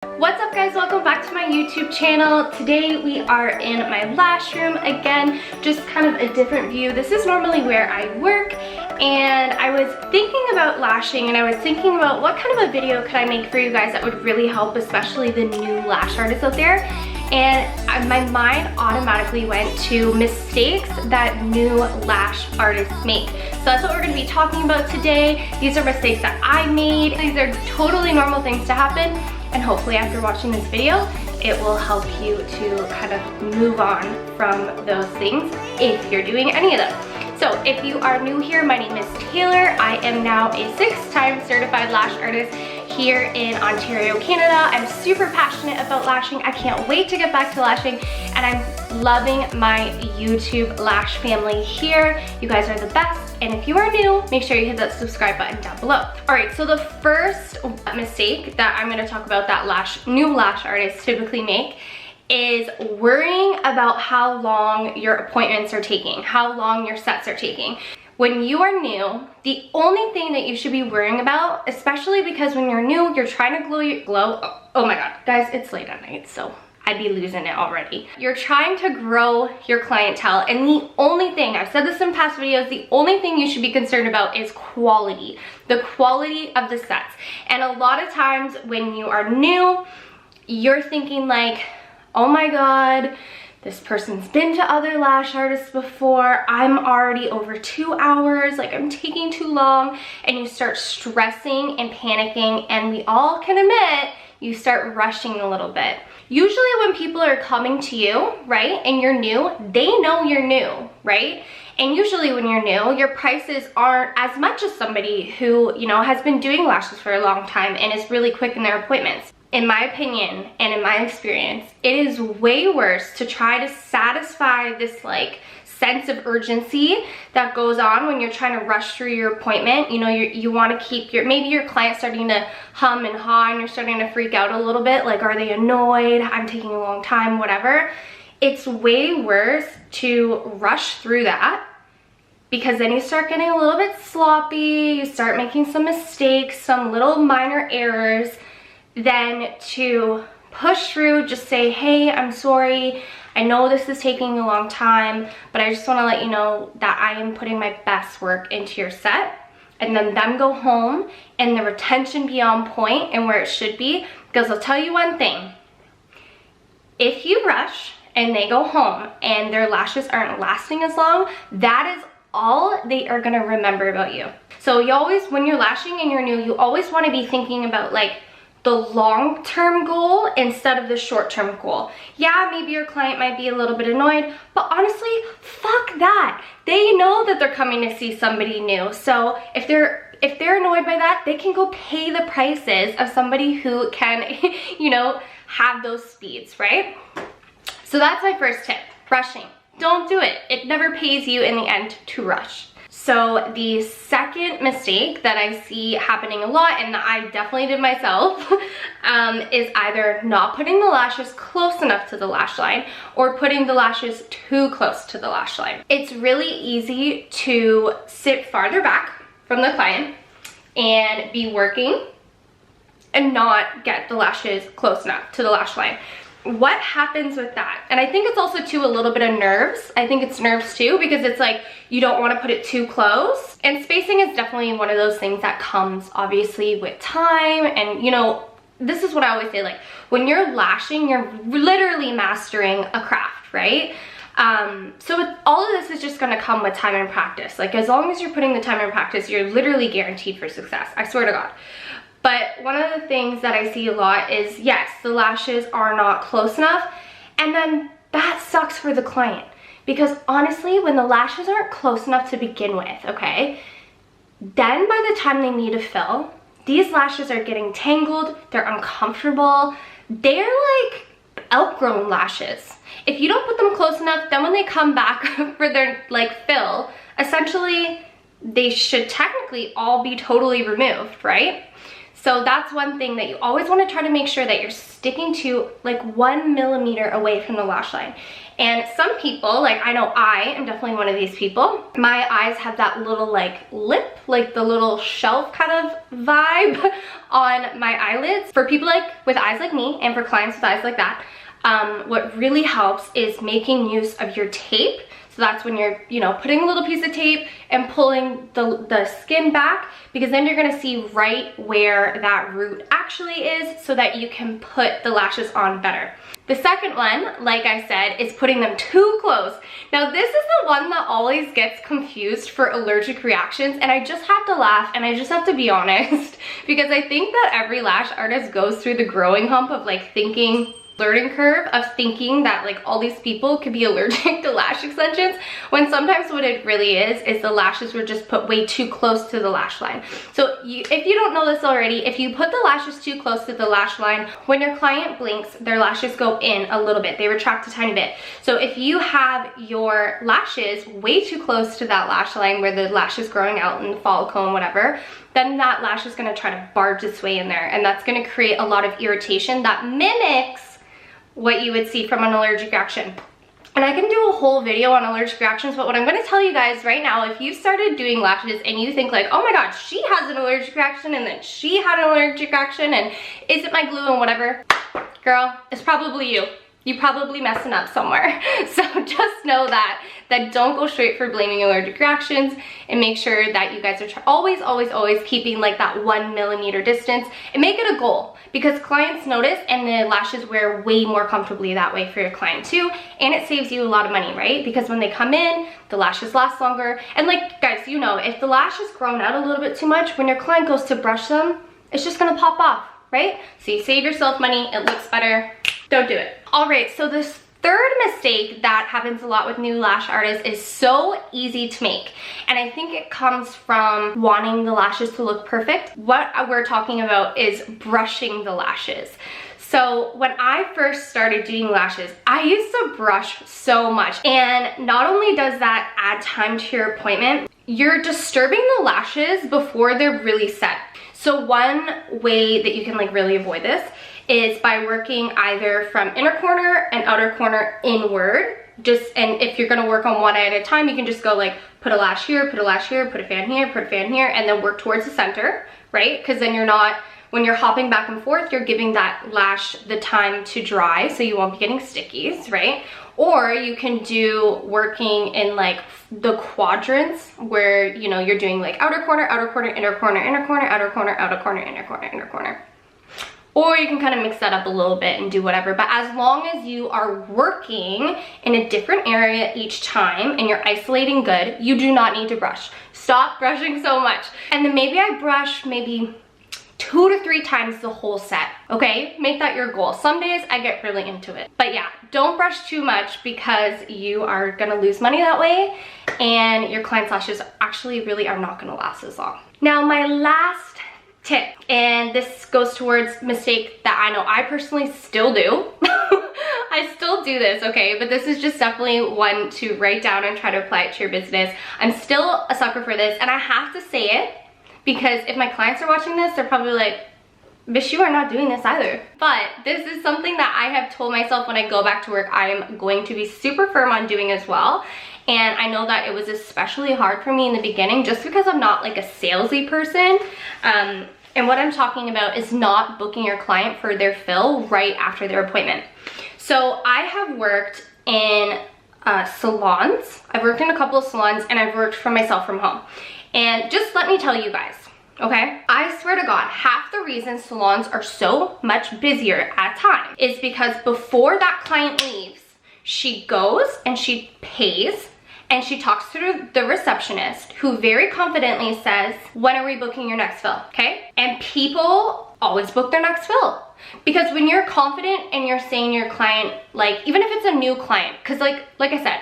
What's up guys, welcome back to my YouTube channel. Today we are in my lash room again, just kind of a different view. This is normally where I work, and I was thinking about lashing, and I was thinking about what kind of a video could I make for you guys that would really help, especially the new lash artists out there. And my mind automatically went to mistakes that new lash artists make. So that's what we're going to be talking about today. These are mistakes that I made. These are totally normal things to happen. And hopefully after watching this video, it will help you to kind of move on from those things if you're doing any of them. So if you are new here, my name is Taylor. I am now a 6-time certified lash artist here in Ontario, Canada. I'm super passionate about lashing. I can't wait to get back to lashing, and I'm loving my YouTube lash family here. You guys are the best. And if you are new, make sure you hit that subscribe button down below. All right, so the first mistake that I'm gonna talk about that new lash artists typically make is worrying about how long your appointments are taking, how long your sets are taking. When you are new, the only thing that you should be worrying about, especially because when you're new, you're trying to glow. Oh my God, guys, it's late at night, so I'd be losing it already. You're trying to grow your clientele, and the only thing, I've said this in past videos, the only thing you should be concerned about is quality, the quality of the sets. And a lot of times when you are new, you're thinking like, oh my God, this person's been to other lash artists before, I'm already over 2 hours, like I'm taking too long, and you start stressing and panicking, and we all can admit, you start rushing a little bit. Usually when people are coming to you, right, and you're new, they know you're new, right? And usually when you're new, your prices aren't as much as somebody who, you know, has been doing lashes for a long time and is really quick in their appointments. In my opinion and in my experience, it is way worse to try to satisfy this like sense of urgency that goes on when you're trying to rush through your appointment. You know, you want to keep maybe your client's starting to hum and haw and you're starting to freak out a little bit, like, are they annoyed? I'm taking a long time, whatever. It's way worse to rush through that, because then you start getting a little bit sloppy, you start making some mistakes, some little minor errors, than to push through, just say, hey, I'm sorry, I know this is taking a long time, but I just want to let you know that I am putting my best work into your set, and then them go home and the retention be on point and where it should be. Because I'll tell you one thing, if you rush and they go home and their lashes aren't lasting as long, that is all they are going to remember about you. So you always, when you're lashing and you're new, you always want to be thinking about like the long-term goal instead of the short-term goal. Yeah, maybe your client might be a little bit annoyed, but honestly, fuck that. They know that they're coming to see somebody new. So if they're annoyed by that, they can go pay the prices of somebody who can, you know, have those speeds, right? So that's my first tip, rushing. Don't do it. It never pays you in the end to rush. So the second mistake that I see happening a lot, and that I definitely did myself, is either not putting the lashes close enough to the lash line or putting the lashes too close to the lash line. It's really easy to sit farther back from the client and be working and not get the lashes close enough to the lash line. What happens with that? And I think it's also too a little bit of nerves. I think it's nerves too, because it's like you don't want to put it too close. And spacing is definitely one of those things that comes obviously with time. And you know, this is what I always say, like when you're lashing, you're literally mastering a craft, right? So all of this is just going to come with time and practice. Like as long as you're putting the time and practice, you're literally guaranteed for success. I swear to God. But one of the things that I see a lot is, yes, the lashes are not close enough, and then that sucks for the client. Because honestly, when the lashes aren't close enough to begin with, okay, then by the time they need to fill, these lashes are getting tangled, they're uncomfortable, they're like outgrown lashes. If you don't put them close enough, then when they come back for their like fill, essentially they should technically all be totally removed, right? So that's one thing that you always want to try to make sure that sticking to like 1 millimeter away from the lash line. And some people, like I know I am definitely one of these people, my eyes have that little like lip, like the little shelf kind of vibe on my eyelids. For people like with eyes like me and for clients with eyes like that, what really helps is making use of your tape. So that's when you're, you know, putting a little piece of tape and pulling the skin back, because then you're gonna see right where that root actually is so that you can put the lashes on better. The second one, like I said, is putting them too close. Now this is the one that always gets confused for allergic reactions, and I just have to laugh and I just have to be honest because I think that every lash artist goes through the growing hump of like learning curve of thinking that like all these people could be allergic to lash extensions, when sometimes what it really is the lashes were just put way too close to the lash line. So if you don't know this already, if you put the lashes too close to the lash line, when your client blinks, their lashes go in a little bit, they retract a tiny bit. So if you have your lashes way too close to that lash line where the lash is growing out in the follicle and whatever, then that lash is going to try to barge its way in there, and that's going to create a lot of irritation that mimics what you would see from an allergic reaction. And I can do a whole video on allergic reactions, but what I'm going to tell you guys right now, if you started doing lashes and you think like, oh my god, she has an allergic reaction and then she had an allergic reaction and is it my glue and whatever, girl, it's probably you. You're probably messing up somewhere. So just know that don't go straight for blaming allergic reactions, and make sure that you guys are always keeping like that 1 millimeter distance, and make it a goal, because clients notice and the lashes wear way more comfortably that way for your client too, and it saves you a lot of money, right? Because when they come in, the lashes last longer. And like guys, you know, if the lash has grown out a little bit too much, when your client goes to brush them, it's just gonna pop off, right? So you save yourself money, it looks better. Don't do it. All right, so this third mistake that happens a lot with new lash artists is so easy to make, and I think it comes from wanting the lashes to look perfect. What we're talking about is brushing the lashes. So when I first started doing lashes, I used to brush so much, and not only does that add time to your appointment, you're disturbing the lashes before they're really set. So one way that you can like really avoid this is by working either from inner corner and outer corner inward. And if you're gonna work on one eye at a time, you can just go like, put a lash here, put a lash here, put a fan here, put a fan here, and then work towards the center, right? Because then you're not, when you're hopping back and forth, you're giving that lash the time to dry, so you won't be getting stickies, right? Or you can do working in like the quadrants where, you know, you're doing like outer corner, inner corner, inner corner, outer corner, inner corner, inner corner. Or you can kind of mix that up a little bit and do whatever. But as long as you are working in a different area each time and you're isolating good, you do not need to brush. Stop brushing so much. And then maybe I brush maybe 2 to 3 times the whole set, okay? Make that your goal. Some days I get really into it. But yeah, don't brush too much, because you are gonna lose money that way, and your client's lashes actually really are not gonna last as long. Now my last tip, and this goes towards mistake that I know I personally still do. I still do this, okay? But this is just definitely one to write down and try to apply it to your business. I'm still a sucker for this, and I have to say it, because if my clients are watching this, they're probably like, bitch, you are not doing this either. But this is something that I have told myself when I go back to work I'm going to be super firm on doing as well. And I know that it was especially hard for me in the beginning just because I'm not like a salesy person. And what I'm talking about is not booking your client for their fill right after their appointment. So I have worked in salons. I've worked in a couple of salons, and I've worked for myself from home. And just let me tell you guys, okay? I swear to God, half the reason salons are so much busier at times is because before that client leaves, she goes and she pays and she talks to the receptionist, who very confidently says, when are we booking your next fill, okay? And people always book their next fill. Because when you're confident and you're saying to your client, like, even if it's a new client, because like I said,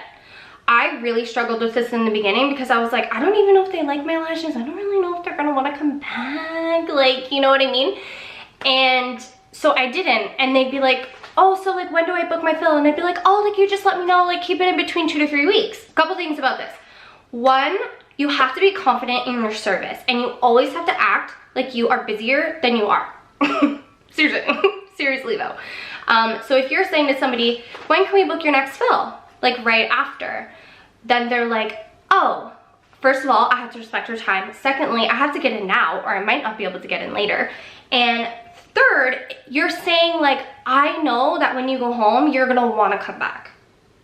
I really struggled with this in the beginning, because I was like, I don't even know if they like my lashes. I don't really know if they're gonna wanna come back. Like, you know what I mean? And so I didn't. And they'd be like, oh, so like when do I book my fill? And I'd be like, oh, like you just let me know, like keep it in between 2 to 3 weeks. A couple things about this. One, you have to be confident in your service, and you always have to act like you are busier than you are. Seriously. Seriously though. So if you're saying to somebody, when can we book your next fill? Like right after. Then they're like, oh, first of all, I have to respect your time. Secondly, I have to get in now or I might not be able to get in later. And third, you're saying like, I know that when you go home, you're gonna wanna come back.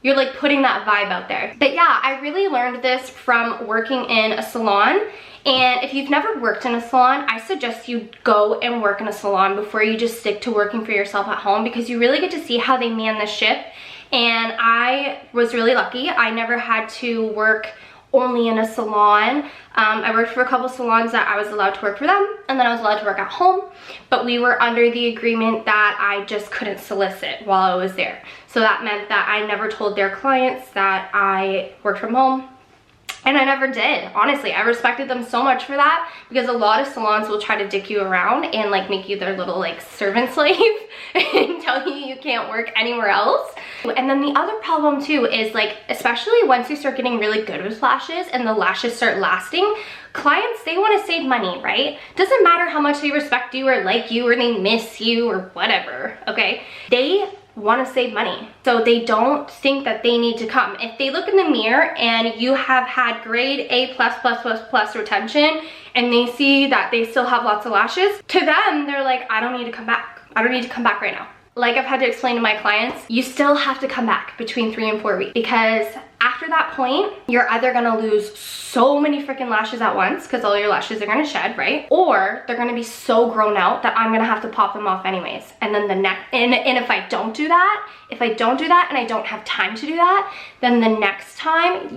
You're like putting that vibe out there. But yeah, I really learned this from working in a salon. And if you've never worked in a salon, I suggest you go and work in a salon before you just stick to working for yourself at home, because you really get to see how they man the ship. And I was really lucky. I never had to work only in a salon. I worked for a couple salons that I was allowed to work for them, and then I was allowed to work at home, but we were under the agreement that I just couldn't solicit while I was there. So that meant that I never told their clients that I worked from home, and I never did. Honestly, I respected them so much for that, because a lot of salons will try to dick you around and like make you their little like servant slave and tell you you can't work anywhere else. And then the other problem too is like, especially once you start getting really good with lashes and the lashes start lasting, clients, they want to save money, right? Doesn't matter how much they respect you or like you or they miss you or whatever, okay? They want to save money. So they don't think that they need to come. If they look in the mirror and you have had grade A+++ retention and they see that they still have lots of lashes, to them, they're like, I don't need to come back. I don't need to come back right now. Like I've had to explain to my clients, you still have to come back between 3 and 4 weeks, because after that point, you're either gonna lose so many freaking lashes at once because all your lashes are gonna shed, right? Or they're gonna be so grown out that I'm gonna have to pop them off anyways. And then the next, and if I don't do that, and I don't have time to do that, then the next time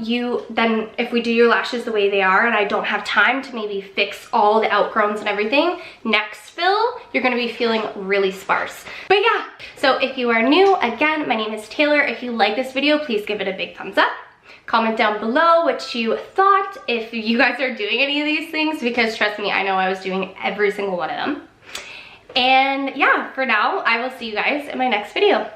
then if we do your lashes the way they are and I don't have time to maybe fix all the outgrowns and everything, next fill, you're gonna be feeling really sparse. But yeah, so if you are new, again, my name is Taylor. If you like this video, please give it a big thumbs up. Comment down below what you thought, if you guys are doing any of these things, because trust me, I know I was doing every single one of them. And yeah, for now, I will see you guys in my next video.